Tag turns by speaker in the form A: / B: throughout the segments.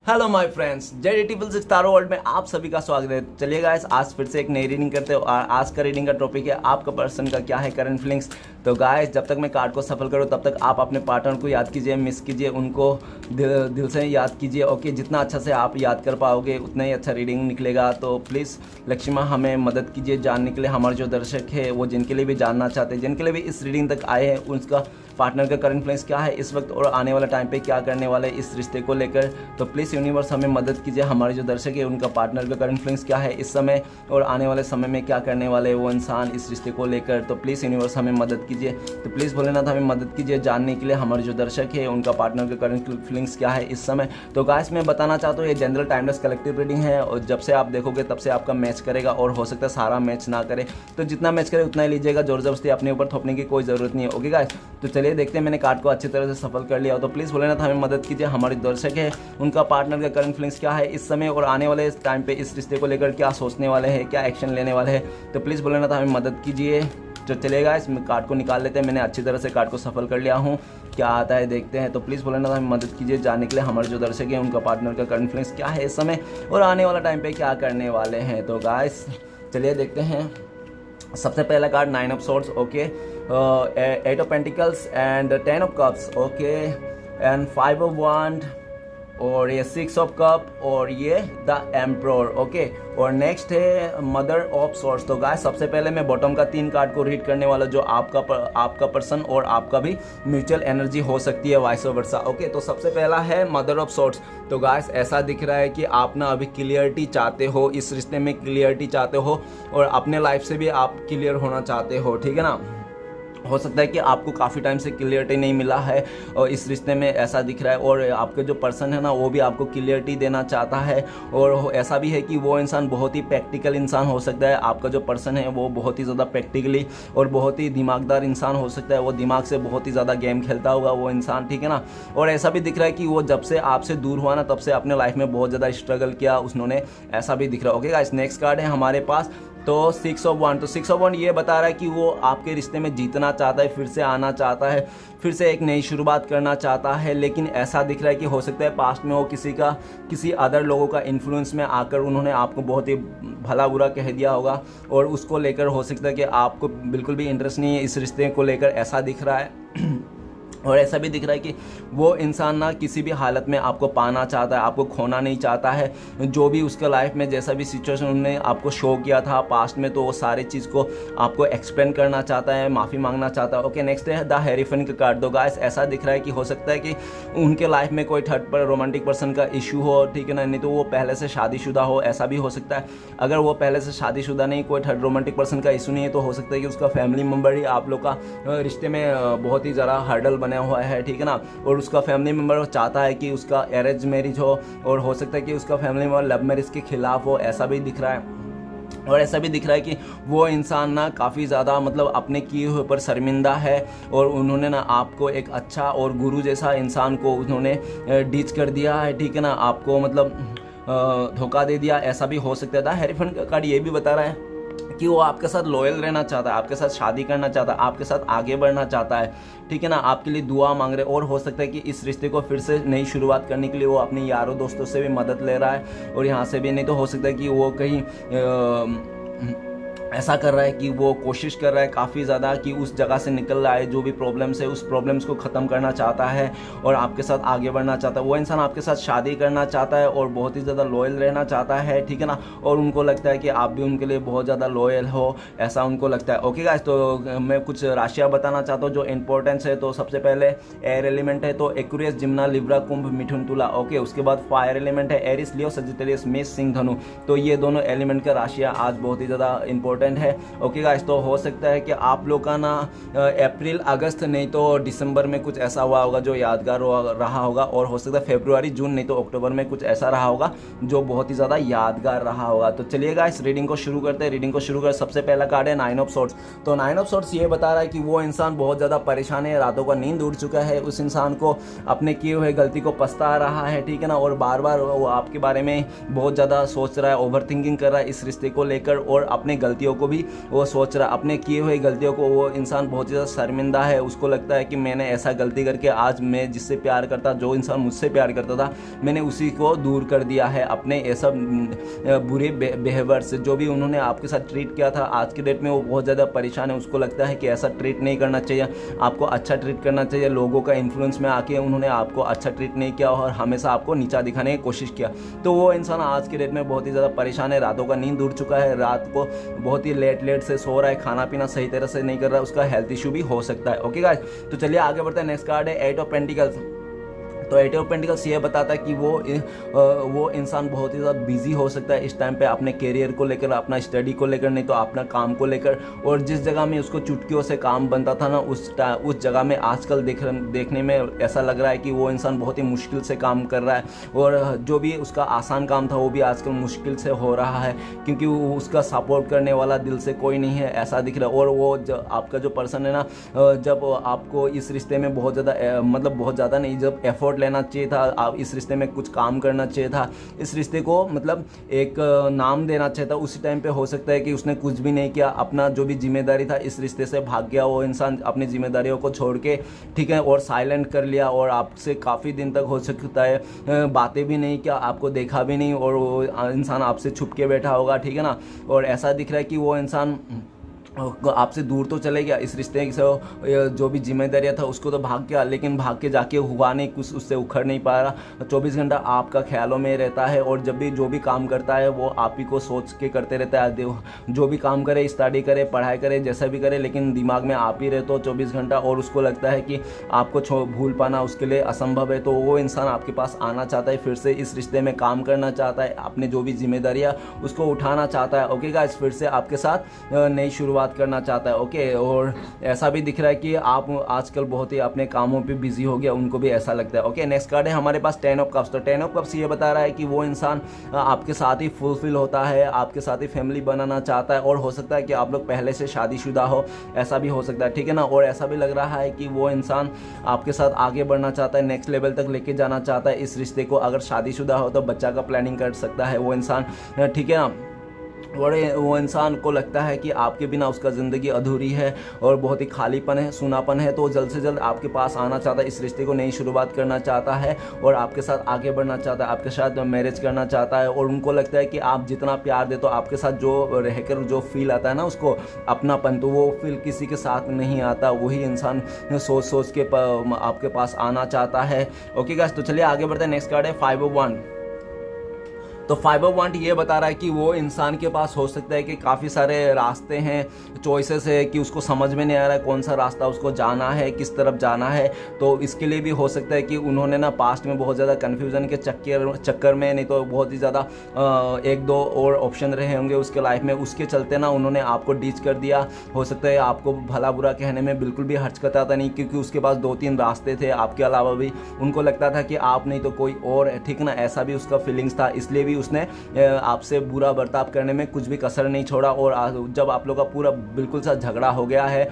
A: Hello my friends, JD6 taro world में आप सभी का स्वागत है। चलिए गाइस, आज फिर से एक नई रीडिंग करते हो और आज का रीडिंग का टॉपिक है आपका पर्सन का क्या है करंट फीलिंग्स। तो गाइस, जब तक मैं कार्ड को सफल करूँ तब तक आप अपने पार्टनर को याद कीजिए, मिस कीजिए, उनको दिल से याद कीजिए। ओके, जितना अच्छा से आप याद कर पाओगे उतना ही अच्छा रीडिंग निकलेगा। तो प्लीज़ लक्ष्मी हमें मदद कीजिए जानने के लिए। हमारे जो दर्शक है वो जिनके लिए भी जानना चाहते हैं, जिनके लिए भी इस रीडिंग तक आए हैं, उनका पार्टनर का करंट फीलिंग्स क्या है इस वक्त और आने वाला टाइम पे क्या करने वाले इस रिश्ते को लेकर। तो प्लीज़ यूनिवर्स हमें मदद कीजिए। हमारे जो दर्शक है उनका पार्टनर का करंट फीलिंग्स क्या है इस समय और आने वाले समय में क्या करने वाले वो इंसान इस रिश्ते को लेकर। तो प्लीज़ यूनिवर्स हमें मदद कीजिए। तो प्लीज़ भोलेनाथ हमें मदद कीजिए जानने के लिए हमारे जो दर्शक है उनका पार्टनर का करंट फीलिंग्स क्या है इस समय। तो गाइस, मैं बताना चाहता हूँ ये जनरल टाइमलेस कलेक्टिव रीडिंग है और जब से आप देखोगे तब से आपका मैच करेगा और हो सकता है सारा मैच ना करे। तो जितना मैच करे उतना ही लीजिएगा, जोर जबरदस्ती अपने ऊपर थोपने की कोई ज़रूरत नहीं है। ओके गाइस, तो चलिए देखते हैं मैंने कार्ड को अच्छी तरह से सफल कर लिया हो। तो प्लीज़ भोलेनाथ हमें मदद कीजिए। हमारे दर्शक है उनका पार्टनर का करंट फीलिंग्स क्या है इस समय और आने वाले इस टाइम पे इस रिश्ते को लेकर क्या सोचने वाले हैं, क्या एक्शन लेने वाले हैं। तो प्लीज़ भोलेनाथ हमें मदद कीजिए। तो चलेगा, इस कार्ड को निकाल लेते हैं। मैंने अच्छी तरह से कार्ड को सफल कर लिया हूँ, क्या आता है देखते हैं। तो प्लीज़ भोलेनाथ हमें मदद कीजिए जानने के लिए हमारे जो दर्शक हैं उनका पार्टनर का करंट फीलिंग्स क्या है इस समय और आने वाला टाइम पे क्या करने वाले हैं। तो गाइस चलिए देखते हैं। सबसे पहला card 9 of swords, okay, 8 of pentacles and 10 of cups, okay, and 5 of wand और ये 6 ऑफ कप और ये द एम्परर, ओके। और नेक्स्ट है मदर ऑफ सोर्ड्स। तो गाइस, सबसे पहले मैं बॉटम का 3 कार्ड को रीड करने वाला जो आपका पर्सन और आपका भी म्यूचुअल एनर्जी हो सकती है, वाइस वर्सा। ओके, तो सबसे पहला है मदर ऑफ सोर्ड्स। तो गाइस, ऐसा दिख रहा है कि आप ना अभी क्लियरिटी चाहते हो, इस रिश्ते में क्लियरिटी चाहते हो और अपने लाइफ से भी आप क्लियर होना चाहते हो, ठीक है ना। हो सकता है कि आपको काफ़ी टाइम से क्लियरिटी नहीं मिला है और इस रिश्ते में ऐसा दिख रहा है और आपके जो पर्सन है ना वो भी आपको क्लियरिटी देना चाहता है। और ऐसा भी है कि वो इंसान बहुत ही प्रैक्टिकल इंसान हो सकता है। आपका जो पर्सन है वो बहुत ही ज़्यादा प्रैक्टिकली और बहुत ही दिमागदार इंसान हो सकता है। वो दिमाग से बहुत ही ज़्यादा गेम खेलता होगा वो इंसान, ठीक है ना। और ऐसा भी दिख रहा है कि वो जब से आपसे दूर हुआ ना तब से अपने लाइफ में बहुत ज़्यादा स्ट्रगल किया उसने, ऐसा भी दिख रहा है। ओके गाइस, नेक्स्ट कार्ड है हमारे पास तो 6 ऑफ वांड। तो 6 ऑफ वांड ये बता रहा है कि वो आपके रिश्ते में जीतना चाहता है, फिर से आना चाहता है, फिर से एक नई शुरुआत करना चाहता है। लेकिन ऐसा दिख रहा है कि हो सकता है पास्ट में वो किसी अदर लोगों का इन्फ्लुएंस में आकर उन्होंने आपको बहुत ही भला बुरा कह दिया होगा और उसको लेकर हो सकता है कि आपको बिल्कुल भी इंटरेस्ट नहीं है इस रिश्ते को लेकर, ऐसा दिख रहा है। और ऐसा भी दिख रहा है कि वो इंसान ना किसी भी हालत में आपको पाना चाहता है, आपको खोना नहीं चाहता है। जो भी उसका लाइफ में जैसा भी सिचुएशन उन्होंने आपको शो किया था पास्ट में, तो वो सारे चीज़ को आपको एक्सप्लेन करना चाहता है, माफ़ी मांगना चाहता है। ओके, नेक्स्ट है द हेरीफेंट का कार्ड। दो गाइस, ऐसा दिख रहा है कि हो सकता है कि उनके लाइफ में कोई थर्ड पर रोमांटिक पर्सन का इशू हो, ठीक है ना, नहीं तो वो पहले से शादीशुदा हो, ऐसा भी हो सकता है। अगर वो पहले से शादीशुदा नहीं, कोई थर्ड रोमांटिक पर्सन का इशू नहीं है, तो हो सकता है कि उसका फैमिली मेम्बर ही आप लोग का रिश्ते में बहुत ही ज़्यादा हर्डल बना हुआ है, ठीक है ना। और उसका फैमिली मेम्बर चाहता है कि उसका अरेंज मैरिज हो और हो सकता है कि उसका फैमिली मेम्बर लव मैरिज के खिलाफ हो, ऐसा भी दिख रहा है। और ऐसा भी दिख रहा है कि वो इंसान ना काफ़ी ज़्यादा मतलब अपने किए हुए पर शर्मिंदा है और उन्होंने ना आपको एक अच्छा और गुरु जैसा इंसान को उन्होंने डीच कर दिया है, ठीक है ना, आपको मतलब धोखा दे दिया, ऐसा भी हो सकता था। हेरीफेंट का कार्ड ये भी बता रहा है कि वो आपके साथ लॉयल रहना चाहता है, आपके साथ शादी करना चाहता है, आपके साथ आगे बढ़ना चाहता है, ठीक है ना, आपके लिए दुआ मांग रहे। और हो सकता है कि इस रिश्ते को फिर से नई शुरुआत करने के लिए वो अपने यारों दोस्तों से भी मदद ले रहा है और यहाँ से भी, नहीं तो हो सकता है कि वो कहीं ऐसा कर रहा है कि वो कोशिश कर रहा है काफ़ी ज़्यादा कि उस जगह से निकल रहा है, जो भी प्रॉब्लम्स है उस प्रॉब्लम्स को ख़त्म करना चाहता है और आपके साथ आगे बढ़ना चाहता है। वो इंसान आपके साथ शादी करना चाहता है और बहुत ही ज़्यादा लॉयल रहना चाहता है, ठीक है ना। और उनको लगता है कि आप भी उनके लिए बहुत ज़्यादा लॉयल हो, ऐसा उनको लगता है। ओके गाइस, तो मैं कुछ राशियाँ बताना चाहता हूँ जो इंपॉर्टेंस है। तो सबसे पहले एयर एलिमेंट है, तो एक्वेरियस, जिम्ना, लिब्रा, कुंभ, मिथुन, तुला। ओके, उसके बाद फायर एलिमेंट है, एरिस, लियो, सजिटेरियस, मेष, सिंह, धनु। तो ये दोनों एलिमेंट का राशियाँ आज बहुत ही ज़्यादा इंपॉर्टेंट है। ओके गाइस, तो हो सकता है कि आप लोग का ना अप्रैल, अगस्त नहीं तो दिसंबर में कुछ ऐसा हुआ होगा जो यादगार रहा होगा और हो सकता है फरवरी, जून नहीं तो अक्टूबर में कुछ ऐसा रहा होगा जो बहुत ही ज़्यादा यादगार रहा होगा। तो चलिए गाइस, रीडिंग को शुरू करते हैं। रीडिंग को शुरू कर सबसे पहला कार्ड है 9 ऑफ सोर्ड्स। तो 9 ऑफ सोर्ड्स ये बता रहा है कि वो इंसान बहुत ज़्यादा परेशान है, रातों का नींद उड़ चुका है, उस इंसान को अपने किए हुए गलती को पछता रहा है, ठीक है ना। और बार बार वो आपके बारे में बहुत ज़्यादा सोच रहा है, ओवर थिंकिंग कर रहा है इस रिश्ते को लेकर और अपने गलतियों गलतियों को भी वो सोच रहा, अपने किए हुए गलतियों को वो इंसान बहुत ही ज़्यादा शर्मिंदा है। उसको लगता है कि मैंने ऐसा गलती करके आज मैं जिससे प्यार करता, जो इंसान मुझसे प्यार करता था, मैंने उसी को दूर कर दिया है अपने ऐसा बुरे बिहेवियर से। जो भी उन्होंने आपके साथ ट्रीट किया था, आज की डेट में वो बहुत ज़्यादा परेशान है। उसको लगता है कि ऐसा ट्रीट नहीं करना चाहिए, आपको अच्छा ट्रीट करना चाहिए। लोगों का इन्फ्लुएंस में आके उन्होंने आपको अच्छा ट्रीट नहीं किया और हमेशा आपको नीचा दिखाने की कोशिश किया। तो वो इंसान आज की डेट में बहुत ही ज़्यादा परेशान है। रातों का नींद उड़ चुका है, रात को बहुत ही लेट से सो रहा है, खाना पीना सही तरह से नहीं कर रहा है, उसका हेल्थ इशू भी हो सकता है। ओके गाइस, तो चलिए आगे बढ़ते हैं। नेक्स्ट कार्ड है 8 ऑफ पेंटिकल्स। तो 8 ऑफ पेंटिकल्स ये बताता है कि वो इंसान बहुत ही ज़्यादा बिजी हो सकता है इस टाइम पे, अपने करियर को लेकर, अपना स्टडी को लेकर, नहीं तो अपना काम को लेकर। और जिस जगह में उसको चुटकियों से काम बनता था ना, उस जगह में आजकल देखने में ऐसा लग रहा है कि वो इंसान बहुत ही मुश्किल से काम कर रहा है। और जो भी उसका आसान काम था वो भी आजकल मुश्किल से हो रहा है, क्योंकि उसका सपोर्ट करने वाला दिल से कोई नहीं है, ऐसा दिख रहा है। और वो आपका जो पर्सन है ना, जब आपको इस रिश्ते में बहुत ज़्यादा मतलब बहुत ज़्यादा नहीं, जब एफर्ट लेना चाहिए था, आप इस रिश्ते में कुछ काम करना चाहिए था, इस रिश्ते को मतलब एक नाम देना चाहिए था, उसी टाइम पे हो सकता है कि उसने कुछ भी नहीं किया, अपना जो भी जिम्मेदारी था इस रिश्ते से भाग गया वो इंसान, अपनी जिम्मेदारियों को छोड़ के, ठीक है, और साइलेंट कर लिया। और आपसे काफ़ी दिन तक हो सकता है बातें भी नहीं किया, आपको देखा भी नहीं, और वो इंसान आपसे छुप के बैठा होगा, ठीक है ना। और ऐसा दिख रहा है कि वो इंसान आपसे दूर तो चले गया, इस रिश्ते से जो भी जिम्मेदारियाँ था उसको तो भाग गया, लेकिन भाग के जाके हुआ नहीं कुछ, उससे उखड़ नहीं पा रहा। 24 घंटा आपका ख्यालों में रहता है, और जब भी जो भी काम करता है वो आप ही को सोच के करते रहता है। जो भी काम करे, स्टडी करे, पढ़ाई करे, जैसा भी करे, लेकिन दिमाग में आप ही रहते हो 24 घंटा, और उसको लगता है कि आपको भूल पाना उसके लिए असंभव है। तो वो इंसान आपके पास आना चाहता है, फिर से इस रिश्ते में काम करना चाहता है, अपने जो भी जिम्मेदारियाँ उसको उठाना चाहता है। ओके गाइस, फिर से आपके साथ नई शुरुआत करना चाहता है। ओके, और ऐसा भी दिख रहा है कि आप आजकल बहुत ही अपने कामों पे बिजी हो गया, उनको भी ऐसा लगता है। ओके, नेक्स्ट कार्ड है हमारे पास 10 ऑफ कप्स। तो 10 ऑफ कप्स ये बता रहा है कि वो इंसान आपके साथ ही फुलफिल होता है, आपके साथ ही फैमिली बनाना चाहता है, और हो सकता है कि आप लोग पहले से शादीशुदा हो, ऐसा भी हो सकता है, ठीक है ना। और ऐसा भी लग रहा है कि वो इंसान आपके साथ आगे बढ़ना चाहता है, नेक्स्ट लेवल तक लेके जाना चाहता है इस रिश्ते को। अगर शादीशुदा हो तो बच्चा का प्लानिंग कर सकता है वो इंसान, ठीक है ना। और वो इंसान को लगता है कि आपके बिना उसका ज़िंदगी अधूरी है और बहुत ही खालीपन है, सूनापन है। तो जल्द से जल्द आपके पास आना चाहता है, इस रिश्ते को नई शुरुआत करना चाहता है, और आपके साथ आगे बढ़ना चाहता है, आपके साथ मैरिज करना चाहता है। और उनको लगता है कि आप जितना प्यार दे, तो आपके साथ जो रहकर जो फील आता है ना उसको अपनापन, तो वो फील किसी के साथ नहीं आता। वही इंसान सोच के आपके पास आना चाहता है। ओके गाइस, तो चलिए आगे बढ़ते हैं। नेक्स्ट कार्ड है 5 ऑफ वांड। तो 5 ऑफ वांड ये बता रहा है कि वो इंसान के पास हो सकता है कि काफ़ी सारे रास्ते हैं, चॉइसेस है, कि उसको समझ में नहीं आ रहा है कौन सा रास्ता उसको जाना है, किस तरफ जाना है। तो इसके लिए भी हो सकता है कि उन्होंने ना पास्ट में बहुत ज़्यादा कन्फ्यूज़न के चक्कर में, नहीं तो बहुत ही ज़्यादा 1-2 और ऑप्शन रहे होंगे उसके लाइफ में, उसके चलते ना उन्होंने आपको डीच कर दिया। हो सकता है आपको भला बुरा कहने में बिल्कुल भी हचकचाता नहीं, क्योंकि उसके पास 2-3 रास्ते थे आपके अलावा भी। उनको लगता था कि आप नहीं तो कोई और है, ठीक ना, ऐसा भी उसका फीलिंग्स था। इसलिए भी उसने आपसे बुरा बर्ताव करने में कुछ भी कसर नहीं छोड़ा। और जब आप लोग का पूरा बिल्कुल सा झगड़ा हो गया है,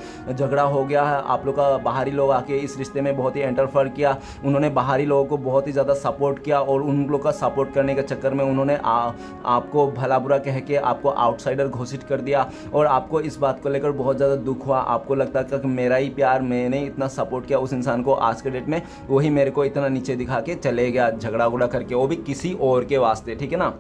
A: आप लोग का बाहरी लोग आके इस रिश्ते में बहुत ही इंटरफेयर किया, उन्होंने बाहरी लोगों को बहुत ही ज़्यादा सपोर्ट किया, और उन लोग का सपोर्ट करने के चक्कर में उन्होंने आपको भला बुरा कह के आपको आउटसाइडर घोषित कर दिया। और आपको इस बात को लेकर बहुत ज़्यादा दुख हुआ, आपको लगता था कि मेरा ही प्यार, मैंने इतना सपोर्ट किया उस इंसान को, आज के डेट में वही मेरे को इतना नीचे दिखा के चले गया, झगड़ा उगड़ा करके, वो भी किसी और के वास्ते, ठीक है ना।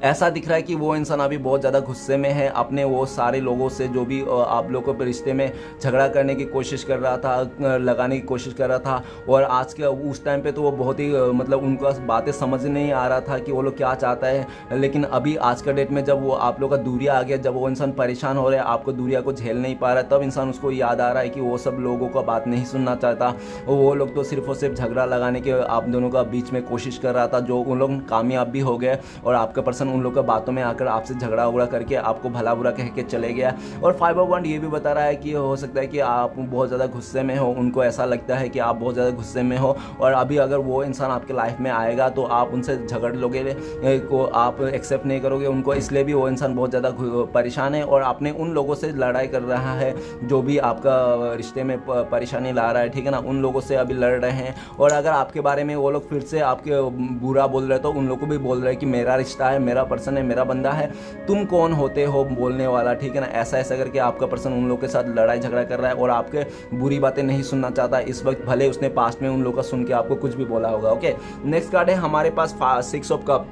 A: ऐसा दिख रहा है कि वो इंसान अभी बहुत ज़्यादा गुस्से में है अपने वो सारे लोगों से, जो भी आप लोगों के रिश्ते में झगड़ा करने की कोशिश कर रहा था, लगाने की कोशिश कर रहा था। और आज के उस टाइम पे तो वो बहुत ही मतलब उनको बातें समझ नहीं आ रहा था कि वो लोग क्या चाहता है। लेकिन अभी आज का डेट में जब वो आप लोग का दूरिया आ गया, जब वो इंसान परेशान हो रहा है, आपको दूरिया को झेल नहीं पा रहा है, तब इंसान उसको याद आ रहा है कि वो सब लोगों का बात नहीं सुनना चाहता। वो लोग तो सिर्फ और सिर्फ झगड़ा लगाने के आप दोनों का बीच में कोशिश कर रहा था, जो उन लोग कामयाब भी हो गए, और आपका पर्सन उन लोग का बातों में आकर आपसे झगड़ा उगड़ा करके आपको भला बुरा कह के चले गया। और 5 ऑफ वांड ये भी बता रहा है कि हो सकता है कि आप बहुत ज़्यादा गुस्से में हो, उनको ऐसा लगता है कि आप बहुत ज़्यादा गुस्से में हो, और अभी अगर वो इंसान आपके लाइफ में आएगा तो आप उनसे झगड़ लोगे, को आप एक्सेप्ट नहीं करोगे उनको, इसलिए भी वो इंसान बहुत ज़्यादा परेशान है, और आपने उन लोगों से लड़ाई कर रहा है जो भी आपका रिश्ते में परेशानी ला रहा है, ठीक है ना, उन लोगों से अभी लड़ रहे हैं। और अगर आपके बारे में वो लोग फिर से आपके बुरा बोल रहे हैं, तो उन लोगों को भी बोल रहे हैं कि मेरा रिश्ता है, मेरा मेरा पर्सन है, मेरा बंदा है, तुम कौन होते हो बोलने वाला, ठीक है ना। ऐसा ऐसा करके आपका पर्सन उन लोग के साथ लड़ाई झगड़ा कर रहा है और आपके बुरी बातें नहीं सुनना चाहता इस वक्त, भले उसने पास्ट में उन लोग का सुन के आपको कुछ भी बोला होगा। ओके, नेक्स्ट कार्ड है हमारे पास 6 ऑफ कप।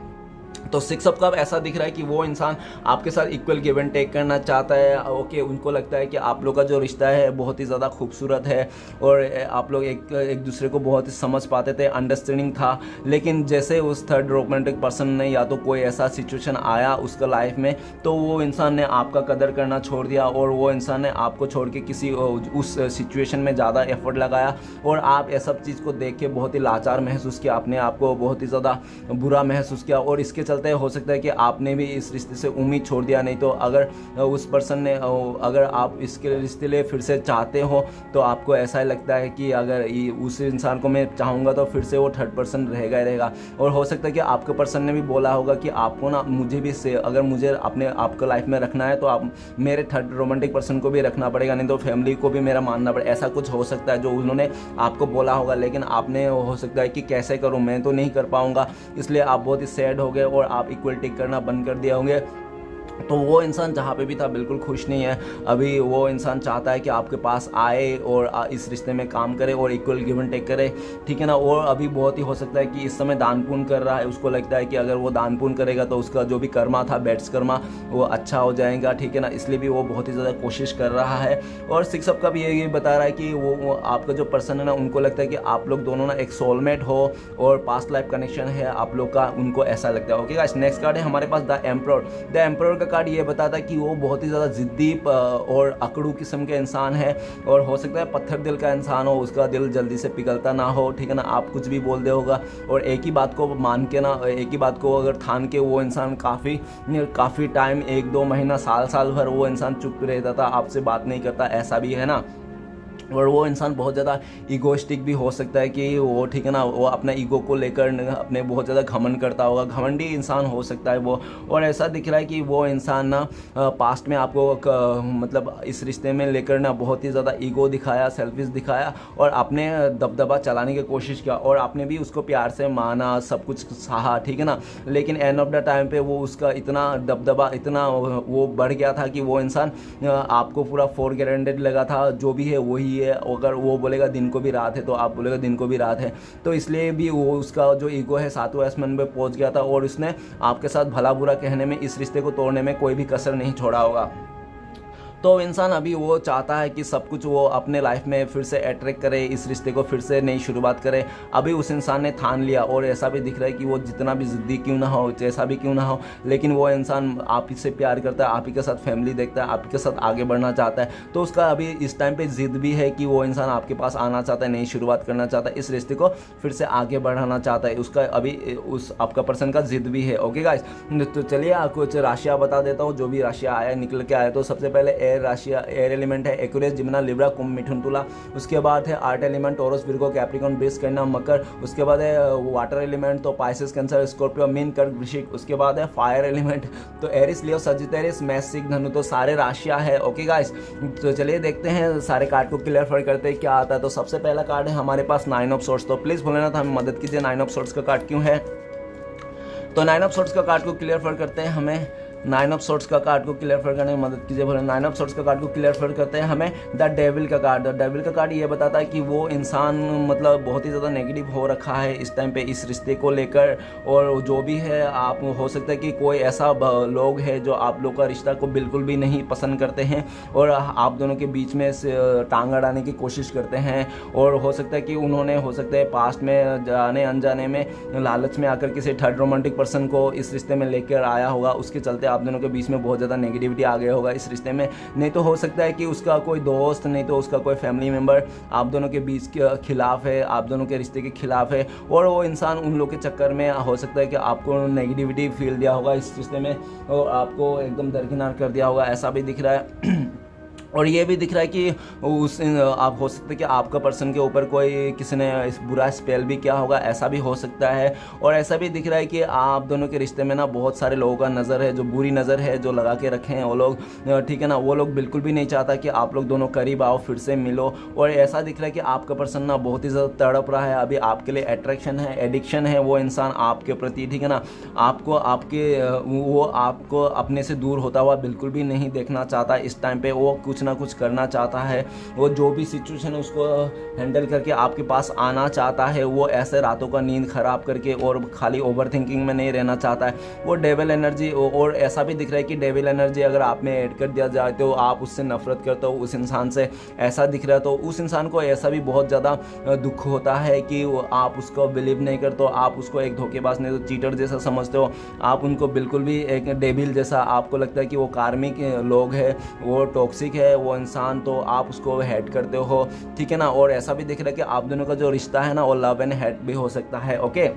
A: तो 6 ऑफ कप ऐसा दिख रहा है कि वो इंसान आपके साथ इक्वल गिव एंड टेक करना चाहता है। ओके, उनको लगता है कि आप लोग का जो रिश्ता है बहुत ही ज़्यादा खूबसूरत है और आप लोग एक दूसरे को बहुत ही समझ पाते थे, अंडरस्टैंडिंग था। लेकिन जैसे उस थर्ड रोमांटिक पर्सन ने या तो कोई ऐसा सिचुएशन आया उसका लाइफ में, तो वो इंसान ने आपका कदर करना छोड़ दिया और वो इंसान ने आपको छोड़ के किसी उस सिचुएशन में ज़्यादा एफर्ट लगाया और आप ये सब चीज़ को देख के बहुत ही लाचार महसूस किया, अपने आप को बहुत ही ज़्यादा बुरा महसूस किया और इसके चलते हो सकता है कि आपने भी इस रिश्ते से उम्मीद छोड़ दिया। नहीं तो अगर उस पर्सन ने, अगर आप इसके रिश्ते लिए फिर से चाहते हो तो आपको ऐसा लगता है कि अगर उस इंसान को मैं चाहूँगा तो फिर से वो थर्ड पर्सन रहेगा ही रहेगा। और हो सकता है कि आपके पर्सन ने भी बोला होगा कि आपको ना मुझे भी से अगर मुझे अपने आपको लाइफ में रखना है तो आप मेरे थर्ड रोमांटिक पर्सन को भी रखना पड़ेगा, नहीं तो फैमिली को भी मेरा मानना पड़ेगा। ऐसा कुछ हो सकता है जो उन्होंने आपको बोला होगा, लेकिन आपने हो सकता है कि कैसे करूँ, मैं तो नहीं कर पाऊँगा, इसलिए आप बहुत ही सैड हो गए और आप इक्वल टेक करना बंद कर दिया होंगे। तो वो इंसान जहाँ पे भी था बिल्कुल खुश नहीं है। अभी वो इंसान चाहता है कि आपके पास आए और इस रिश्ते में काम करे और इक्वल गिव एंड टेक करे, ठीक है ना। और अभी बहुत ही हो सकता है कि इस समय दान पुण्य कर रहा है, उसको लगता है कि अगर वो दान पुण्य करेगा तो उसका जो भी कर्मा था, बैड्स कर्मा, वो अच्छा हो जाएगा, ठीक है ना। इसलिए भी वो बहुत ही ज़्यादा कोशिश कर रहा है। और 6 ऑफ कप ये बता रहा है कि वो आपका जो पर्सन है ना, उनको लगता है कि आप लोग दोनों ना एक सोलमेट हो और पास्ट लाइफ कनेक्शन है आप लोग का, उनको ऐसा लगता है। ओके गाइस, नेक्स्ट कार्ड है हमारे पास द एम्परर। द एम्परर का कार्ड ये बताता है कि वो बहुत ही ज़्यादा जिद्दी और अकड़ू किस्म के इंसान है और हो सकता है पत्थर दिल का इंसान हो, उसका दिल जल्दी से पिघलता ना हो, ठीक है ना। आप कुछ भी बोल दे होगा और एक ही बात को मान के ना, एक ही बात को अगर ठान के वो इंसान काफ़ी टाइम, 1-2 महीना, साल भर वो इंसान चुप रहता था, आपसे बात नहीं करता, ऐसा भी है ना। और वो इंसान बहुत ज़्यादा ईगोइस्टिक भी हो सकता है कि वो, ठीक है ना, वो अपना ईगो को लेकर अपने बहुत ज़्यादा घमंड करता होगा, घमंडी इंसान हो सकता है वो। और ऐसा दिख रहा है कि वो इंसान ना पास्ट में आपको मतलब इस रिश्ते में लेकर ना बहुत ही ज़्यादा ईगो दिखाया, सेल्फिश दिखाया और अपने दबदबा चलाने की कोशिश किया और आपने भी उसको प्यार से माना, सब कुछ सहा, ठीक है ना। लेकिन एंड ऑफ द टाइम पे वो उसका इतना दबदबा, इतना वो बढ़ गया था कि वो इंसान आपको पूरा फॉर ग्रांटेड लगा था, जो भी है वही है। अगर वो बोलेगा दिन को भी रात है तो आप बोलेगा दिन को भी रात है, तो इसलिए भी वो उसका जो ईगो है 7वें आसमान पे पहुंच गया था और उसने आपके साथ भला बुरा कहने में, इस रिश्ते को तोड़ने में कोई भी कसर नहीं छोड़ा होगा। तो इंसान अभी वो चाहता है कि सब कुछ वो अपने लाइफ में फिर से अट्रैक्ट करे, इस रिश्ते को फिर से नई शुरुआत करे। अभी उस इंसान ने ठान लिया और ऐसा भी दिख रहा है कि वो जितना भी ज़िद्दी क्यों ना हो, जैसा भी क्यों ना हो, लेकिन वो इंसान आप ही से प्यार करता है, आप ही के साथ फैमिली देखता है, आप ही के साथ आगे बढ़ना चाहता है। तो उसका अभी इस टाइम पर ज़िद भी है कि वो इंसान आपके पास आना चाहता है, नई शुरुआत करना चाहता है, इस रिश्ते को फिर से आगे बढ़ाना चाहता है। उसका अभी उस आपका पर्सन का ज़िद भी है। ओके गाइस, तो चलिए कुछ राशियाँ बता देता हूँ, जो भी राशियाँ आया निकल के आया। तो सबसे पहले एयर राशियाँ, एयर एलिमेंट है एक्वेरियस, जिमिना, लिब्रा, कुंभ, मिथुन, तुला। उसके बाद है art element, taurus, Virgo, Capricorn, वृष, कन्या, मकर। उसके बाद है वाटर एलिमेंट, तो पाइसेस, कैंसर, स्कॉर्पियो, मीन, कर्क, वृश्चिक। उसके बाद है फायर एलिमेंट, तो एरिस, लियो, सजिटेरियस, मेष, सिंह, धनु। तो सारे राशियां है। ओके गाइस, तो चलिए देखते हैं सारे कार्ड को क्लियर करते हैं क्या आता है। तो सबसे पहला कार्ड है हमारे पास 9 ऑफ सोर्ट्स। तो प्लीज भोलेनाथ हमें मदद कीजिए, 9 ऑफ सोर्ट्स का कार्ड क्यों है। तो 9 ऑफ सोर्ट्स का कार्ड को क्लियर करते हैं हमें, 9 ऑफ सोर्ट्स का कार्ड को क्लियर करने में मदद कीजिए भोले। 9 ऑफ सोर्ट्स का कार्ड को क्लियर करते हैं हमें द डेविल का कार्ड। द डेविल का कार्ड ये बताता है कि वो इंसान मतलब बहुत ही ज़्यादा नेगेटिव हो रखा है इस टाइम पे इस रिश्ते को लेकर, और जो भी है आप हो सकता है कि कोई ऐसा लोग है जो आप लोग का रिश्ता को बिल्कुल भी नहीं पसंद करते हैं और आप दोनों के बीच में टांग अड़ाने की कोशिश करते हैं। और हो सकता है कि उन्होंने हो सकता है पास्ट में जाने अनजाने में लालच में आकर किसी थर्ड रोमांटिक पर्सन को इस रिश्ते में लेकर आया होगा, उसके चलते आप दोनों के बीच में बहुत ज़्यादा नेगेटिविटी आ गया होगा इस रिश्ते में। नहीं तो हो सकता है कि उसका कोई दोस्त, नहीं तो उसका कोई फैमिली मेम्बर आप दोनों के बीच के खिलाफ है, आप दोनों के रिश्ते के खिलाफ है, और वो इंसान उन लोग के चक्कर में हो सकता है कि आपको नेगेटिविटी फील दिया होगा इस रिश्ते में और आपको एकदम दरकिनार कर दिया होगा, ऐसा भी दिख रहा है। और ये भी दिख रहा है कि आप हो सकता है कि आपका पर्सन के ऊपर कोई किसी ने इस बुरा स्पेल भी किया होगा, ऐसा भी हो सकता है। और ऐसा भी दिख रहा है कि आप दोनों के रिश्ते में ना बहुत सारे लोगों का नज़र है, जो बुरी नज़र है जो लगा के रखे हैं वो लोग, ठीक है ना। वो लोग बिल्कुल भी नहीं चाहता कि आप लोग दोनों करीब आओ, फिर से मिलो। और ऐसा दिख रहा है कि आपका पर्सन ना बहुत ही ज़्यादा तड़प रहा है, अभी आपके लिए अट्रैक्शन है, एडिक्शन है वो इंसान आपके प्रति, ठीक है ना। वो आपको अपने से दूर होता हुआ बिल्कुल भी नहीं देखना चाहता। इस टाइम पे वो कुछ ना कुछ करना चाहता है, वो जो भी सिचुएशन है उसको हैंडल करके आपके पास आना चाहता है। वो ऐसे रातों का नींद खराब करके और खाली ओवर थिंकिंग में नहीं रहना चाहता है। वो डेविल एनर्जी, और ऐसा भी दिख रहा है कि डेविल एनर्जी अगर आप में ऐड कर दिया जाए तो आप उससे नफरत करते हो उस इंसान से, ऐसा दिख रहा है। तो उस इंसान को ऐसा भी बहुत ज़्यादा दुख होता है कि आप उसको बिलीव नहीं करते हो, आप उसको एक धोखेबाज नहीं तो चीटर जैसा समझते हो, आप उनको बिल्कुल भी एक डेविल जैसा आपको लगता है कि वो कार्मिक लोग है, वो टॉक्सिक है वो इंसान, तो आप उसको हेट करते हो, ठीक है ना। और ऐसा भी दिख रहा है कि आप दोनों का जो रिश्ता है ना वो लव एंड हेट भी हो सकता है, ओके।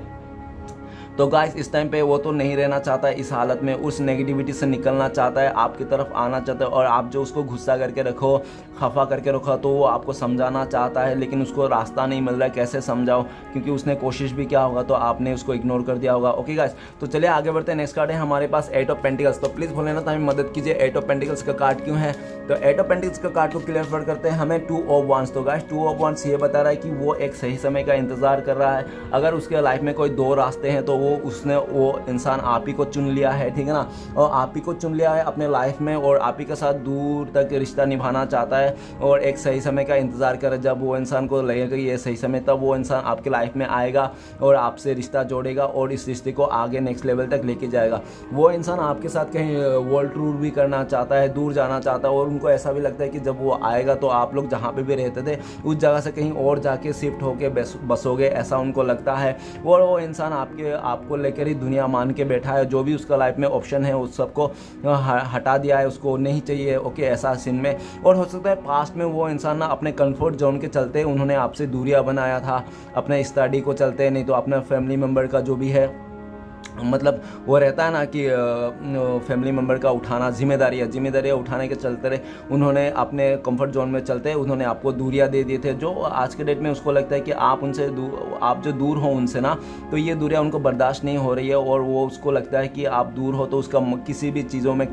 A: तो गाइस इस टाइम पे वो तो नहीं रहना चाहता है इस हालत में, उस नेगेटिविटी से निकलना चाहता है, आपकी तरफ आना चाहता है। और आप जो उसको गुस्सा करके रखो, खफा करके रखो, तो वो आपको समझाना चाहता है लेकिन उसको रास्ता नहीं मिल रहा है कैसे समझाओ, क्योंकि उसने कोशिश भी किया होगा तो आपने उसको इग्नोर कर दिया होगा, ओके गाइस। तो चलिए आगे बढ़ते हैं। नेक्स्ट कार्ड है हमारे पास 8 ऑफ पेंटिकल्स। तो प्लीज़ भूलें ना तो हमें मदद कीजिए, 8 ऑफ पेंटिकल्स का कार्ड क्यों है। तो 8 ऑफ पेंटिकल्स का कार्ड को क्लियर करते हैं हमें 2 ऑफ वांड्स। तो गाइस 2 ऑफ वांड्स ये बता रहा है कि वो एक सही समय का इंतजार कर रहा है। अगर उसके लाइफ में कोई 2 रास्ते हैं तो वो इंसान आप ही को चुन लिया है, ठीक है ना। और आप ही को चुन लिया है अपने लाइफ में, और आप ही के साथ दूर तक रिश्ता निभाना चाहता है, और एक सही समय का इंतज़ार करे। जब वो इंसान को लगेगा कि ये सही समय, तब वो इंसान आपके लाइफ में आएगा और आपसे रिश्ता जोड़ेगा और इस रिश्ते को आगे नेक्स्ट लेवल तक लेके जाएगा। वो इंसान आपके साथ कहीं वर्ल्ड टूर भी करना चाहता है, दूर जाना चाहता है, और उनको ऐसा भी लगता है कि जब वो आएगा तो आप लोग जहाँ पे भी रहते थे उस जगह से कहीं और जाके शिफ्ट होके बसोगे, ऐसा उनको लगता है। और वो इंसान आपको लेकर ही दुनिया मान के बैठा है। जो भी उसका लाइफ में ऑप्शन है उस सबको हटा दिया है, उसको नहीं चाहिए, ओके, ऐसा सीन में। और हो सकता है पास्ट में वो इंसान ना अपने कंफर्ट जोन के चलते उन्होंने आपसे दूरियां बनाया था, अपने स्टडी को चलते, नहीं तो अपना फैमिली मेम्बर का जो भी है, मतलब वो रहता है ना कि फैमिली मेम्बर का उठाना जिम्मेदारियाँ उठाने के चलते रहे, उन्होंने अपने कंफर्ट जोन में चलते उन्होंने आपको दूरियां दे दिए थे। जो आज के डेट में उसको लगता है कि आप जो दूर हो उनसे ना, तो ये दूरियां उनको बर्दाश्त नहीं हो रही है, और वो उसको लगता है कि आप दूर हो तो उसका किसी भी चीज़ों में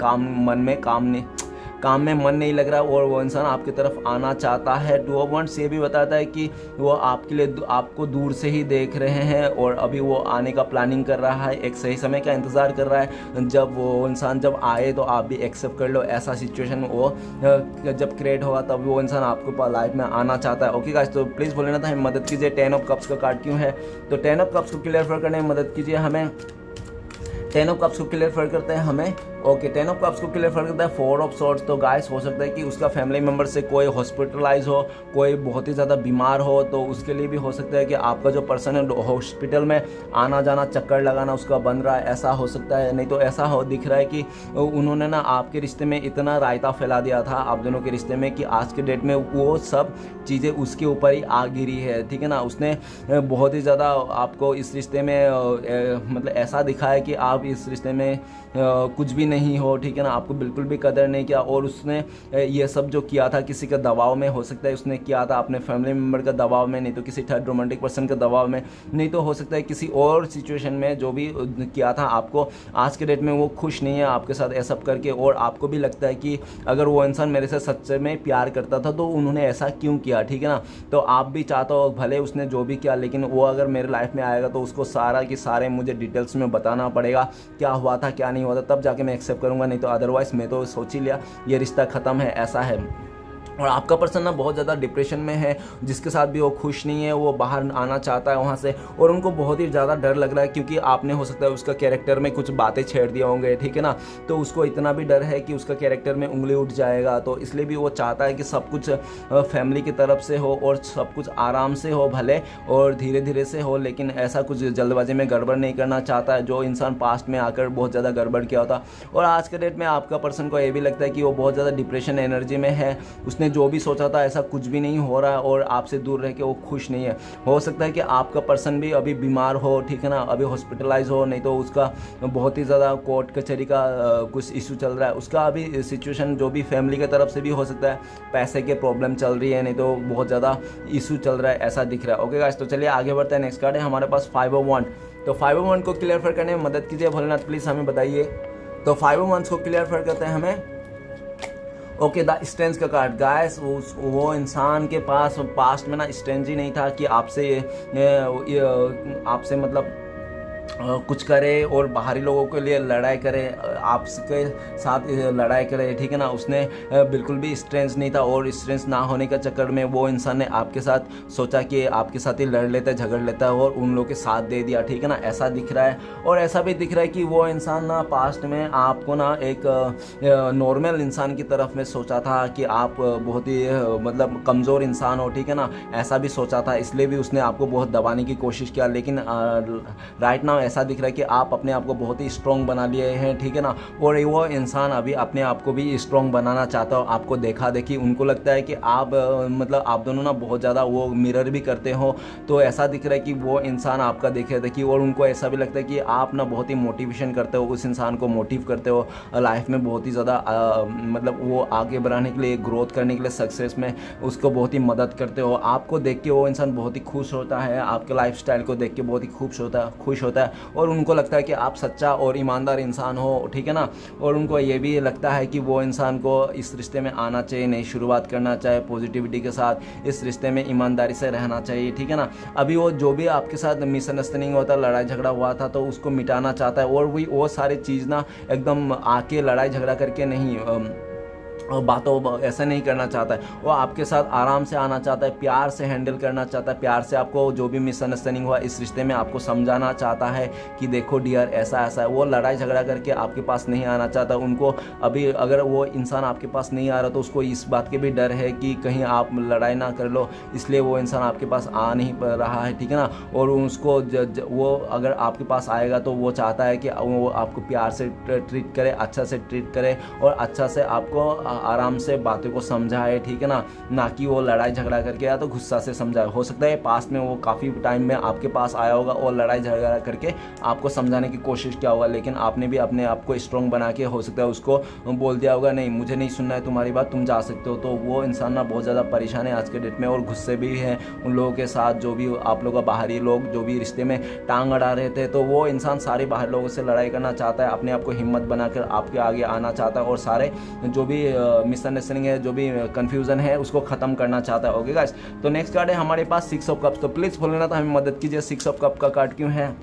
A: काम में मन नहीं लग रहा, और वो इंसान आपकी तरफ आना चाहता है। 2 ऑफ वांड्स ये भी बताता है कि वो आपके लिए आपको दूर से ही देख रहे हैं, और अभी वो आने का प्लानिंग कर रहा है, एक सही समय का इंतज़ार कर रहा है। जब वो इंसान जब आए तो आप भी एक्सेप्ट कर लो, ऐसा सिचुएशन वो जब क्रिएट होगा तब वो इंसान आपको लाइफ में आना चाहता है, ओके गाइस। तो प्लीज़ बोले ना था हमें मदद कीजिए। 10 ऑफ कप्स का कार्ड क्यों है। तो 10 ऑफ कप्स को क्लियर करने में मदद कीजिए हमें। 10 ऑफ कप्स को क्लियर करते हैं हमें, ओके। 10 ऑफ कप्स को क्लियर करता है 4 ऑफ सॉर्ड्स। तो गाइस हो सकता है कि उसका फैमिली मेम्बर से कोई हॉस्पिटलाइज हो, कोई बहुत ही ज़्यादा बीमार हो, तो उसके लिए भी हो सकता है कि आपका जो पर्सन है हॉस्पिटल में आना जाना, चक्कर लगाना उसका बन रहा है, ऐसा हो सकता है। नहीं तो ऐसा दिख रहा है कि उन्होंने ना आपके रिश्ते में इतना रायता फैला दिया था आप दोनों के रिश्ते में कि आज के डेट में वो सब चीज़ें उसके ऊपर ही आ गिरी है, ठीक है ना। उसने बहुत ही ज़्यादा आपको इस रिश्ते में मतलब ऐसा दिखा है कि आप इस रिश्ते में कुछ भी नहीं हो, ठीक है ना, आपको बिल्कुल भी कदर नहीं किया। और उसने ये सब जो किया था किसी के दबाव में, हो सकता है उसने किया था अपने फैमिली मेम्बर का दबाव में, नहीं तो किसी थर्ड रोमांटिक पर्सन के दबाव में, नहीं तो हो सकता है किसी और सिचुएशन में जो भी किया था आपको। आज के डेट में वो खुश नहीं है आपके साथ ऐसा करके, और आपको भी लगता है कि अगर वो इंसान मेरे से सच्चे में प्यार करता था तो उन्होंने ऐसा क्यों किया, ठीक है ना। तो आप भी चाहते हो भले उसने जो भी किया, लेकिन वो अगर मेरे लाइफ में आएगा तो उसको सारा की सारे मुझे डिटेल्स में बताना पड़ेगा, क्या हुआ था क्या नहीं हुआ था, तब जाके मैं एक्सेप्ट करूँगा, नहीं तो अदरवाइज मैं तो सोच ही लिया ये रिश्ता ख़त्म है, ऐसा है। और आपका पर्सन ना बहुत ज़्यादा डिप्रेशन में है, जिसके साथ भी वो खुश नहीं है, वो बाहर आना चाहता है वहाँ से, और उनको बहुत ही ज़्यादा डर लग रहा है क्योंकि आपने हो सकता है उसका कैरेक्टर में कुछ बातें छेड़ दिया होंगे, ठीक है ना। तो उसको इतना भी डर है कि उसका कैरेक्टर में उंगली उठ जाएगा, तो इसलिए भी वो चाहता है कि सब कुछ फैमिली की तरफ से हो और सब कुछ आराम से हो भले और धीरे धीरे से हो, लेकिन ऐसा कुछ जल्दबाजी में गड़बड़ नहीं करना चाहता है जो इंसान पास्ट में आकर बहुत ज़्यादा गड़बड़ किया होता। और आज के डेट में आपका पर्सन को ये भी लगता है कि वो बहुत ज़्यादा डिप्रेशन एनर्जी में है, उसने उसने जो भी सोचा था ऐसा कुछ भी नहीं हो रहा है और आपसे दूर रह के वो खुश नहीं है। हो सकता है कि आपका पर्सन भी अभी बीमार हो, ठीक है ना, अभी हॉस्पिटलाइज हो, नहीं तो उसका बहुत ही ज़्यादा कोर्ट कचहरी का कुछ इशू चल रहा है, उसका अभी सिचुएशन जो भी फैमिली की तरफ से भी हो सकता है, पैसे के प्रॉब्लम चल रही है, नहीं तो बहुत ज़्यादा इशू चल रहा है, ऐसा दिख रहा है। ओके गाइस, तो चलिए आगे बढ़ते हैं। नेक्स्ट कार्ड है हमारे पास 5 ऑफ वांड। तो 5 ऑफ वांड को क्लियर करने में मदद कीजिए भोलेनाथ, प्लीज़ हमें बताइए। तो 5 ऑफ वांड्स को क्लियर करते हैं हमें। ओके, द स्ट्रेंथ का कार्ड गाइस, वो इंसान के पास पास्ट में ना स्ट्रेंथ ही नहीं था कि आपसे मतलब कुछ करे और बाहरी लोगों के लिए लड़ाई करे, आपके साथ लड़ाई करे, ठीक है ना। उसने बिल्कुल भी स्ट्रेंथ नहीं था और स्ट्रेंथ ना होने के चक्कर में वो इंसान ने आपके साथ सोचा कि आपके साथ ही लड़ लेता है, झगड़ लेता है और उन लोगों के साथ दे दिया, ठीक है ना। ऐसा दिख रहा है और ऐसा भी दिख रहा है कि वो इंसान ना पास्ट में आपको ना एक नॉर्मल इंसान की तरफ में सोचा था कि आप बहुत ही मतलब कमज़ोर इंसान हो, ठीक है ना, ऐसा भी सोचा था, इसलिए भी उसने आपको बहुत दबाने की कोशिश किया। लेकिन राइट नाउ ऐसा दिख रहा है कि आप अपने आप को बहुत ही स्ट्रॉन्ग बना लिए हैं, ठीक है ना। और वो इंसान अभी अपने आप को भी स्ट्रॉन्ग बनाना चाहता हो, आपको देखा देखी उनको लगता है कि आप मतलब आप दोनों ना बहुत ज़्यादा वो मिरर भी करते हो। तो ऐसा दिख रहा है कि वो इंसान आपका देखे देखी और उनको ऐसा भी लगता है कि आप ना बहुत ही मोटिवेशन करते हो, उस इंसान को मोटिव करते हो लाइफ में बहुत ही ज़्यादा मतलब वो आगे बढ़ाने के लिए, ग्रोथ करने के लिए, सक्सेस में उसको बहुत ही मदद करते हो। आपको देख के वो इंसान बहुत ही खुश होता है, आपके लाइफ स्टाइल को देख के बहुत ही खुश होता है और उनको लगता है कि आप सच्चा और ईमानदार इंसान हो, ठीक है ना। और उनको ये भी लगता है कि वो इंसान को इस रिश्ते में आना चाहिए, नई शुरुआत करना चाहिए, पॉजिटिविटी के साथ इस रिश्ते में ईमानदारी से रहना चाहिए, ठीक है ना। अभी वो जो भी आपके साथ मिसअंडरस्टैंडिंग होता, लड़ाई झगड़ा हुआ था, तो उसको मिटाना चाहता है और वो सारी चीज़ ना एकदम आके लड़ाई झगड़ा करके नहीं बातों ऐसा नहीं करना चाहता है। वो आपके साथ आराम से आना चाहता है, प्यार से हैंडल करना चाहता है, प्यार से आपको जो भी मिसअंडरस्टैंडिंग हुआ इस रिश्ते में आपको समझाना चाहता है कि देखो डियर ऐसा ऐसा है। वो लड़ाई झगड़ा करके आपके पास नहीं आना चाहता। उनको अभी अगर वो इंसान आपके पास नहीं आ रहा तो उसको इस बात के भी डर है कि कहीं आप लड़ाई ना कर लो, इसलिए वो इंसान आपके पास आ नहीं रहा है, ठीक है ना। और उसको वो अगर आपके पास आएगा तो वो चाहता है कि वो आपको प्यार से ट्रीट करे, अच्छा से ट्रीट करे और अच्छा से आपको आराम से बातों को समझाए, ठीक है ना कि वो लड़ाई झगड़ा करके या तो गुस्सा से समझाए। हो सकता है पास्ट में वो काफ़ी टाइम में आपके पास आया होगा और लड़ाई झगड़ा करके आपको समझाने की कोशिश किया होगा, लेकिन आपने भी अपने आप को स्ट्रॉन्ग बना के हो सकता है उसको बोल दिया होगा नहीं मुझे नहीं सुनना है तुम्हारी बात, तुम जा सकते हो। तो वो इंसान ना बहुत ज़्यादा परेशान है आज के डेट में और गुस्से भी है उन लोगों के साथ जो भी आप लोग बाहरी लोग जो भी रिश्ते में टांग अड़ा रहे थे। तो वो इंसान सारे बाहर लोगों से लड़ाई करना चाहता है, अपने आप को हिम्मत बनाकर आपके आगे आना चाहता है और सारे जो भी मिसअंडरस्टैंडिंग है, जो भी कंफ्यूजन है, उसको खत्म करना चाहता है। ओके गाइस, तो नेक्स्ट कार्ड है हमारे पास 6 ऑफ कप्स। तो प्लीज बोलना था हमें मदद कीजिए, 6 ऑफ कप का कार्ड क्यों है।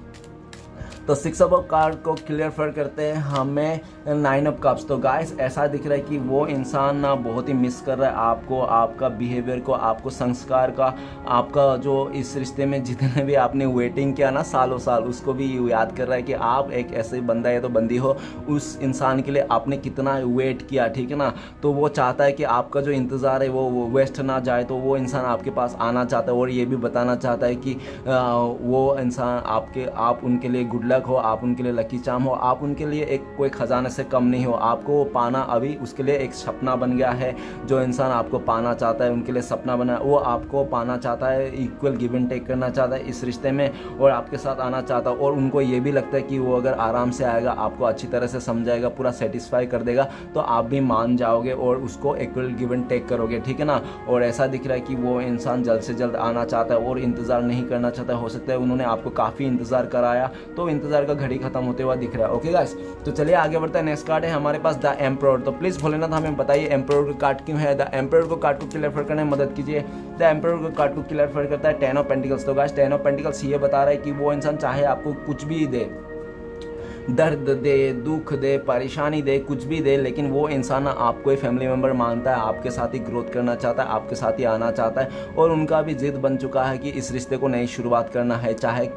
A: तो 6 ऑफ कार्ड को क्लियर करते हैं हमें 9 ऑफ कप्स। तो गाइस ऐसा दिख रहा है कि वो इंसान ना बहुत ही मिस कर रहा है आपको, आपका बिहेवियर को, आपको संस्कार का, आपका जो इस रिश्ते में जितने भी आपने वेटिंग किया ना सालों साल, उसको भी याद कर रहा है कि आप एक ऐसे बंदा है तो बंदी हो, उस इंसान के लिए आपने कितना वेट किया, ठीक है ना। तो वो चाहता है कि आपका जो इंतज़ार है वो वेस्ट ना जाए, तो वो इंसान आपके पास आना चाहता है और ये भी बताना चाहता है कि वो इंसान आप उनके लिए गुड लक हो, आप उनके लिए लकी चार्म हो, आप उनके लिए एक कोई खजाने से कम नहीं हो। आपको पाना अभी उसके लिए एक सपना बन गया है। जो इंसान आपको पाना चाहता है उनके लिए सपना बना, वो आपको पाना चाहता है, इक्वल गिव एंड टेक करना चाहता है इस रिश्ते में और आपके साथ आना चाहता है। और उनको ये भी लगता है कि वो अगर आराम से आएगा, आपको अच्छी तरह से समझाएगा, पूरा सेटिस्फाई कर देगा, तो आप भी मान जाओगे और उसको इक्वल गिव एंड टेक करोगे, ठीक है ना। और ऐसा दिख रहा है कि वो इंसान जल्द से जल्द आना चाहता है और इंतज़ार नहीं करना चाहता। हो सकता है उन्होंने आपको काफ़ी इंतज़ार कराया तो इंतज़ार का घड़ी खत्म होते हुआ दिख रहा है। ओके गाइस, तो चलिए आगे बढ़ते हैं। नेक्स्ट कार्ड है हमारे पास द एम्परर। तो प्लीज भोलेनाथ हमें बताइए एम्परर का कार्ड क्यों है। द एम्परर को कार्ड को क्लियर करने में मदद कीजिए। द एम्परर को कार्ड को क्लियर करता है 10 ऑफ पेंटिकल्स। तो गाइस 10 ऑफ पेंटिकल्स ये बता रहा है कि वो इंसान चाहे आपको कुछ भी दे, दर्द दे, दुख दे, परेशानी दे, कुछ भी दे, लेकिन वो इंसान आपको ही फैमिली मेम्बर मानता है, आपके साथ ही ग्रोथ करना चाहता है, आपके साथ ही आना चाहता है और उनका भी जिद बन चुका है कि इस रिश्ते को नई शुरुआत करना है। चाहे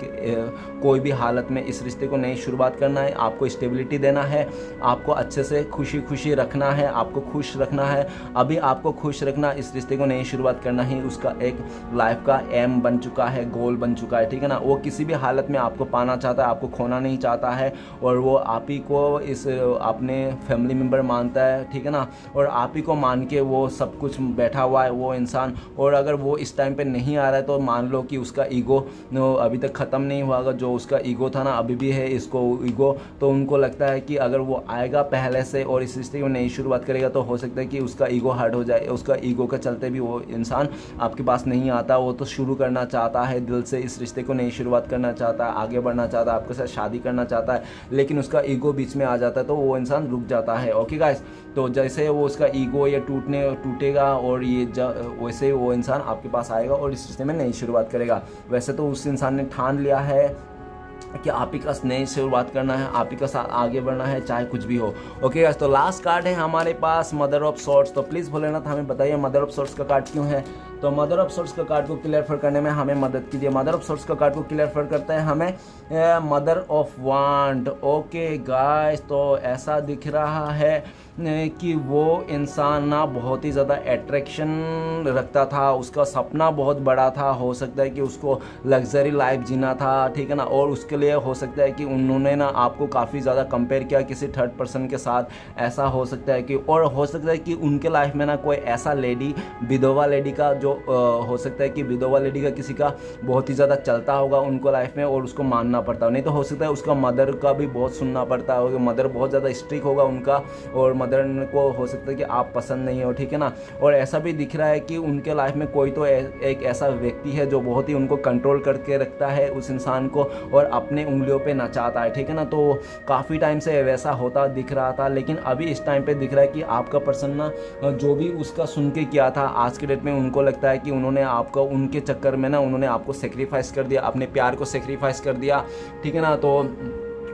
A: कोई भी हालत में इस रिश्ते को नई शुरुआत करना है, आपको स्टेबिलिटी देना है, आपको अच्छे से खुशी खुशी रखना है, आपको खुश रखना है। अभी आपको खुश रखना, इस रिश्ते को नई शुरुआत करना ही उसका एक लाइफ का एम बन चुका है, गोल बन चुका है, ठीक है ना। वो किसी भी हालत में आपको पाना चाहता है, आपको खोना नहीं चाहता है और वो आप ही को इस अपने फैमिली मेम्बर मानता है, ठीक है ना, और आप ही को मान के वो सब कुछ बैठा हुआ है वो इंसान। और अगर वो इस टाइम पे नहीं आ रहा है तो मान लो कि उसका ईगो अभी तक ख़त्म नहीं हुआ, अगर जो उसका ईगो था ना अभी भी है इसको ईगो, तो उनको लगता है कि अगर वो आएगा पहले से और इस रिश्ते में नई शुरुआत करेगा तो हो सकता है कि उसका ईगो हर्ट हो जाए। उसका ईगो के चलते भी वो इंसान आपके पास नहीं आता। वो तो शुरू करना चाहता है दिल से, इस रिश्ते को नई शुरुआत करना चाहता है, आगे बढ़ना चाहता है, आपके साथ शादी करना चाहता है, लेकिन उसका ईगो बीच में आ जाता है तो वो इंसान रुक जाता है। ओके गाइस, तो जैसे वो उसका ईगो ये टूटेगा और ये वैसे वो इंसान आपके पास आएगा और इस रिश्ते में नई शुरुआत करेगा। वैसे तो उस इंसान ने ठान लिया है कि आप ही का नई शुरुआत करना है, आप ही का साथ आगे बढ़ना है, चाहे कुछ भी हो। ओके गाइस, तो लास्ट कार्ड है हमारे पास मदर ऑफ सॉर्ड्स। तो प्लीज़ भोलेनाथ हमें बताइए मदर ऑफ सॉर्ड्स का कार्ड क्यों है। तो मदर ऑफ सॉर्ड्स का कार्ड को क्लियर करने में हमें मदद कीजिए। मदर ऑफ सॉर्ड्स का कार्ड को क्लियर करते हैं हमें मदर ऑफ वांड। ओके गाइस, तो ऐसा दिख रहा है कि वो इंसान ना बहुत ही ज़्यादा अट्रैक्शन रखता था, उसका सपना बहुत बड़ा था, हो सकता है कि उसको लग्जरी लाइफ जीना था, ठीक है ना, और उसके लिए हो सकता है कि उन्होंने ना आपको काफ़ी ज़्यादा कंपेयर किया किसी थर्ड पर्सन के साथ, ऐसा हो सकता है कि, और हो सकता है कि उनके लाइफ में ना कोई ऐसा लेडी, विधवा लेडी का जो हो सकता है कि विधवा लेडी का किसी का बहुत ही ज़्यादा चलता होगा उनको लाइफ में और उसको मानना पड़ता हो, नहीं तो हो सकता है उसका मदर का भी बहुत सुनना पड़ता होगा, मदर बहुत ज़्यादा स्ट्रिक्ट होगा उनका और मदर को हो सकता है कि आप पसंद नहीं हो, ठीक है ना। और ऐसा भी दिख रहा है कि उनके लाइफ में कोई तो एक ऐसा व्यक्ति है जो बहुत ही उनको कंट्रोल करके रखता है उस इंसान को और अपने उंगलियों पे नचाता है, ठीक है ना। तो काफ़ी टाइम से वैसा होता दिख रहा था, लेकिन अभी इस टाइम पे दिख रहा है कि आपका पर्सन ना जो भी उसका सुन के किया था आज के डेट में उनको लगता है कि उन्होंने आपको उनके चक्कर में ना उन्होंने आपको सेक्रीफाइस कर दिया, अपने प्यार को सेक्रीफाइस कर दिया, ठीक है ना। तो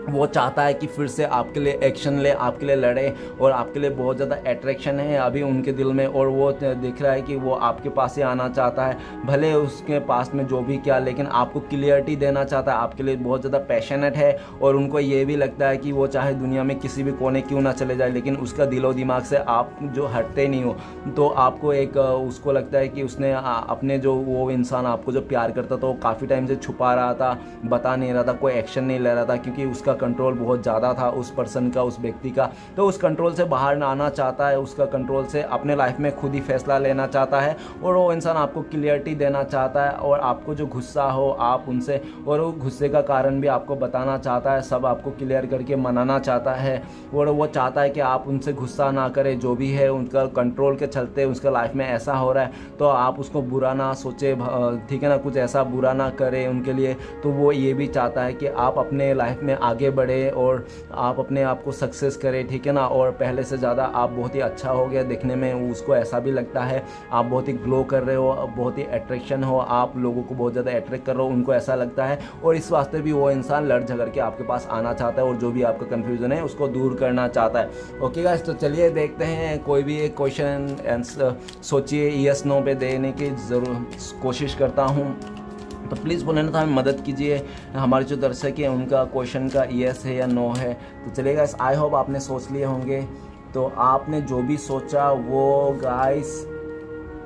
A: वो चाहता है कि फिर से आपके लिए एक्शन ले, आपके लिए लड़े और आपके लिए बहुत ज़्यादा अट्रैक्शन है अभी उनके दिल में और वो दिख रहा है कि वो आपके पास ही आना चाहता है, भले उसके पास में जो भी क्या, लेकिन आपको क्लियरिटी देना चाहता है, आपके लिए बहुत ज़्यादा पैशनेट है और उनको ये भी लगता है कि वो चाहे दुनिया में किसी भी कोने क्यों ना चले जाए, लेकिन उसका दिलो दिमाग से आप जो हटते नहीं हो। तो आपको एक उसको लगता है कि उसने अपने जो वो इंसान आपको जो प्यार करता था वो काफ़ी टाइम से छुपा रहा था, बता नहीं रहा था, कोई एक्शन नहीं ले रहा था क्योंकि उसका कंट्रोल बहुत ज़्यादा था उस पर्सन का, उस व्यक्ति का। तो उस कंट्रोल से बाहर आना चाहता है, उसका कंट्रोल से अपने लाइफ में खुद ही फैसला लेना चाहता है और वो इंसान आपको क्लियरिटी देना चाहता है और आपको जो गुस्सा हो आप उनसे, और वो गुस्से का कारण भी आपको बताना चाहता है, सब आपको क्लियर करके मनाना चाहता है और वो चाहता है कि आप उनसे गुस्सा ना करें, जो भी है उनका कंट्रोल के चलते उसका लाइफ में ऐसा हो रहा है तो आप उसको बुरा ना सोचे, ठीक है ना, कुछ ऐसा बुरा ना करें उनके लिए। तो वो ये भी चाहता है कि आप अपने लाइफ में आगे बढ़े और आप अपने आप को सक्सेस करें, ठीक है ना, और पहले से ज़्यादा आप बहुत ही अच्छा हो गया दिखने में, उसको ऐसा भी लगता है आप बहुत ही ग्लो कर रहे हो, बहुत ही अट्रैक्शन हो, आप लोगों को बहुत ज़्यादा अट्रैक्ट कर रहे हो, उनको ऐसा लगता है और इस वास्ते भी वो इंसान लड़ झगड़ के आपके पास आना चाहता है और जो भी आपका कन्फ्यूज़न है उसको दूर करना चाहता है। ओके गाइस, तो चलिए देखते हैं, कोई भी एक क्वेश्चन आंसर सोचिए, यस नो पे देने की ज़रूर कोशिश करता हूँ, तो प्लीज़ भोलेनाथ हमें मदद कीजिए। हमारे जो दर्शक हैं उनका क्वेश्चन का यस है या नो है। तो चलिए गाइस, आई होप आपने सोच लिए होंगे। तो आपने जो भी सोचा वो गाइस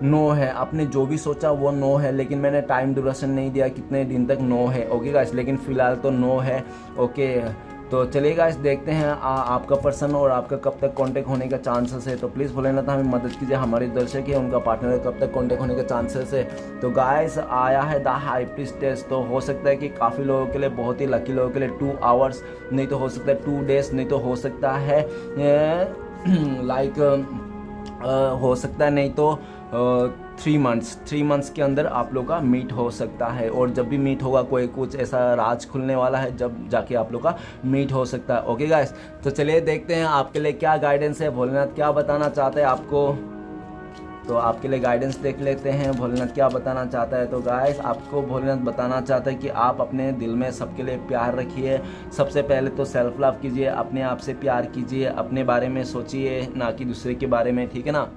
A: नो है, आपने जो भी सोचा वो नो है, लेकिन मैंने टाइम ड्यूरेशन नहीं दिया कितने दिन तक नो है। ओके गाइस, लेकिन फ़िलहाल तो नो है। ओके, तो चलिए गाइस देखते हैं आपका पर्सन और आपका कब तक कांटेक्ट होने का चांसेस है। तो प्लीज़ भोलेनाथ हमें मदद कीजिए, हमारे दर्शक है उनका पार्टनर कब तक कांटेक्ट होने का चांसेस है। तो गाइस आया है द हाई प्रीस्टेस, तो हो सकता है कि काफ़ी लोगों के लिए, बहुत ही लकी लोगों के लिए 2 आवर्स, नहीं तो हो सकता है 2 डेज, नहीं तो हो सकता है लाइक हो सकता है नहीं तो 3 मंथ्स के अंदर आप लोग का मीट हो सकता है। और जब भी मीट होगा कोई कुछ ऐसा राज खुलने वाला है जब जाके आप लोग का मीट हो सकता है। ओके गाइस, तो चलिए देखते हैं आपके लिए क्या गाइडेंस है, भोलेनाथ क्या बताना चाहते हैं आपको। तो आपके लिए गाइडेंस देख लेते हैं भोलेनाथ क्या बताना चाहता है। तो गाइस आपको भोलेनाथ बताना चाहता है कि आप अपने दिल में सबके लिए प्यार रखिए। सबसे पहले तो सेल्फ लव कीजिए, अपने आप से प्यार कीजिए, अपने बारे में सोचिए ना कि दूसरे के बारे में, ठीक है ना।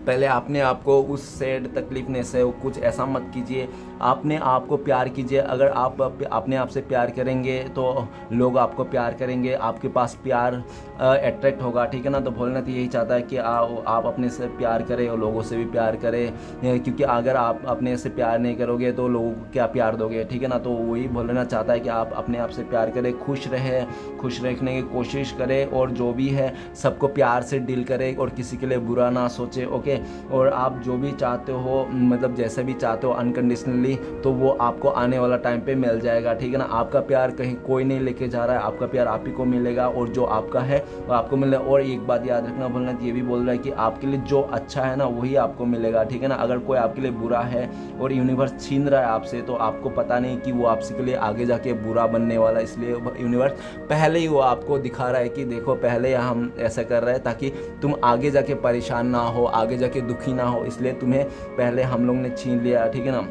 A: पहले अपने आप को उस सैड तकलीफने से कुछ ऐसा मत कीजिए, अपने आप को प्यार कीजिए। अगर आप अपने आप से प्यार करेंगे तो लोग आपको प्यार करेंगे, आपके पास प्यार अट्रैक्ट होगा, ठीक है ना। तो भोलेनाथ यही चाहता है कि आप अपने से प्यार करें और लोगों से भी प्यार करें, क्योंकि अगर आप अपने से प्यार नहीं करोगे तो लोगों को क्या प्यार दोगे, ठीक है ना। तो वही भोलेनाथ चाहता है कि आप अपने आप से प्यार करें, खुश रहें, खुश रखने की कोशिश करें और जो भी है सबको प्यार से डील करें और किसी के लिए बुरा ना सोचे, ओके। और आप जो भी चाहते हो, मतलब जैसे भी चाहते हो अनकंडीशनली, तो वो आपको आने वाला टाइम पे मिल जाएगा, ठीक है ना। आपका प्यार कहीं कोई नहीं लेके जा रहा है, आपका प्यार आप ही को मिलेगा और जो आपका है वो आपको मिलेगा। और एक बात याद रखना, भोलेनाथ ये भी बोल रहा है कि आपके लिए जो अच्छा है ना वही आपको मिलेगा, ठीक है ना। अगर कोई आपके लिए बुरा है और यूनिवर्स छीन रहा है आपसे, तो आपको पता नहीं कि वो आपके लिए आगे जाके बुरा बनने वाला है। इसलिए यूनिवर्स पहले ही वो आपको दिखा रहा है कि देखो पहले हम ऐसा कर रहे हैं ताकि तुम आगे जाके परेशान ना हो, आगे जाके दुखी ना हो, इसलिए तुम्हें पहले हम लोग ने छीन लिया, ठीक है ना।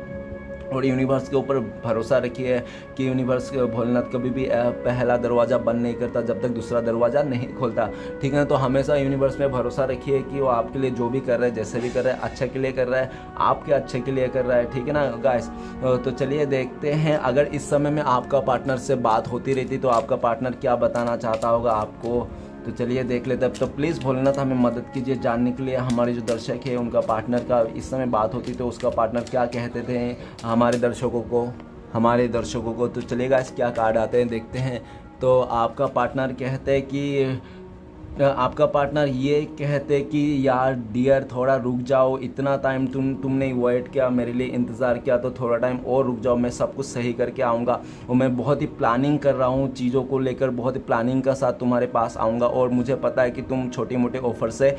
A: और यूनिवर्स के ऊपर भरोसा रखिए कि यूनिवर्स भोलेनाथ कभी भी पहला दरवाज़ा बंद नहीं करता जब तक दूसरा दरवाज़ा नहीं खोलता, ठीक है। तो हमेशा यूनिवर्स में भरोसा रखिए कि वो आपके लिए जो भी कर रहा है, जैसे भी कर रहा है, अच्छे के लिए कर रहा है, आपके अच्छे के लिए कर रहा है, ठीक है ना गाइस। तो चलिए देखते हैं, अगर इस समय में आपका पार्टनर से बात होती रहती तो आपका पार्टनर क्या बताना चाहता होगा आपको। तो चलिए देख लेते हैं। तो प्लीज़ भोलेनाथ हमें मदद कीजिए जानने के लिए, हमारे जो दर्शक है उनका पार्टनर का इस समय बात होती तो उसका पार्टनर क्या कहते थे हमारे दर्शकों को। तो चलिए गाइस क्या कार्ड आते हैं देखते हैं। तो आपका पार्टनर कहते हैं कि आपका पार्टनर ये कहते कि यार डियर थोड़ा रुक जाओ, इतना टाइम तुमने वेट किया, मेरे लिए इंतज़ार किया, तो थोड़ा टाइम और रुक जाओ, मैं सब कुछ सही करके आऊँगा। और मैं बहुत ही प्लानिंग कर रहा हूँ चीज़ों को लेकर, बहुत ही प्लानिंग का साथ तुम्हारे पास आऊँगा। और मुझे पता है कि तुम छोटे मोटे ऑफर से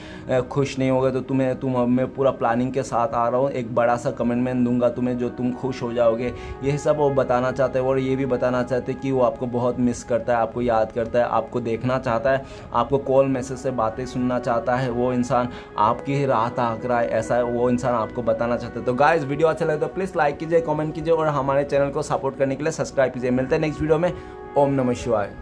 A: खुश नहीं होगे, तो मैं पूरा प्लानिंग के साथ आ रहा हूँ, एक बड़ा सा कमिटमेंट दूंगा तुम्हें जो तुम खुश हो जाओगे। यही सब वो बताना चाहते हैं। और ये भी बताना चाहते हैं कि वो आपको बहुत मिस करता है, आपको याद करता है, आपको देखना चाहता है, आपको कॉल मैसेज से बातें सुनना चाहता है। वो इंसान आपकी ही राह ताक रहा है, ऐसा है, वो इंसान आपको बताना चाहता है। तो गाइस वीडियो अच्छा लगे तो प्लीज़ लाइक कीजिए, कमेंट कीजिए और हमारे चैनल को सपोर्ट करने के लिए सब्सक्राइब कीजिए। मिलते हैं नेक्स्ट वीडियो में। ओम नमः शिवाय।